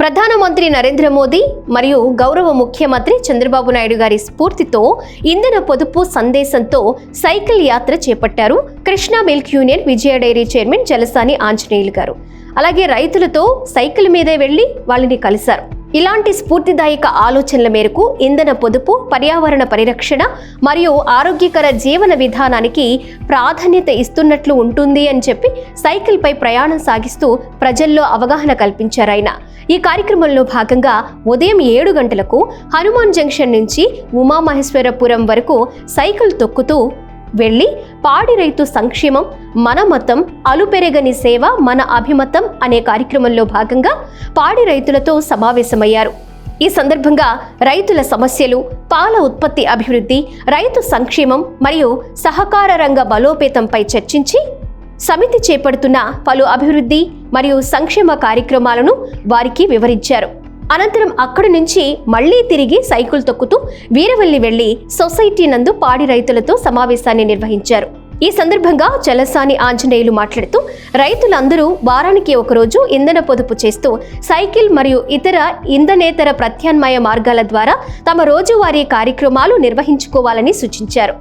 ప్రధానమంత్రి నరేంద్ర మోదీ మరియు గౌరవ ముఖ్యమంత్రి చంద్రబాబు నాయుడు గారి స్ఫూర్తితో ఇంధన పొదుపు సందేశంతో సైకిల్ యాత్ర చేపట్టారు కృష్ణా మిల్క్ యూనియన్ విజయ డైరీ చైర్మన్ జలసాని ఆంజనేయులు గారు. అలాగే రైతులతో సైకిల్ మీదే వెళ్లి వాళ్ళని కలిశారు. ఇలాంటి స్ఫూర్తిదాయక ఆలోచనల మేరకు ఇంధన పొదుపు, పర్యావరణ పరిరక్షణ మరియు ఆరోగ్యకర జీవన విధానానికి ప్రాధాన్యత ఇస్తున్నట్లు ఉంటుంది అని చెప్పి సైకిల్ పై ప్రయాణం సాగిస్తూ ప్రజల్లో అవగాహన కల్పించారు ఆయన. ఈ కార్యక్రమంలో భాగంగా ఉదయం 7 గంటలకు హనుమాన్ జంక్షన్ నుంచి ఉమామహేశ్వరపురం వరకు సైకిల్ తొక్కుతూ వెళ్లి పాడి రైతు సంక్షేమం మన మతం, అలుపెరగని సేవ మన అభిమతం అనే కార్యక్రమంలో భాగంగా పాడి రైతులతో సమావేశమయ్యారు. ఈ సందర్భంగా రైతుల సమస్యలు, పాల ఉత్పత్తి అభివృద్ధి, రైతు సంక్షేమం మరియు సహకార రంగ బలోపేతంపై చర్చించి సమితి చేపడుతున్న పలు అభివృద్ధి మరియు సంక్షేమ కార్యక్రమాలను వారికి వివరించారు. అనంతరం అక్కడి నుంచి మళ్లీ తిరిగి సైకిల్ తొక్కుతూ వీరవల్లి వెళ్లి సొసైటీ నందు పాడి రైతులతో సమావేశాన్ని నిర్వహించారు. ఈ సందర్భంగా జలసాని ఆంజనేయులు మాట్లాడుతూ రైతులందరూ వారానికి ఒకరోజు ఇంధన పొదుపు చేస్తూ సైకిల్ మరియు ఇతర ఇంధనేతర ప్రత్యామ్నాయ మార్గాల ద్వారా తమ రోజువారీ కార్యక్రమాలు నిర్వహించుకోవాలని సూచించారు.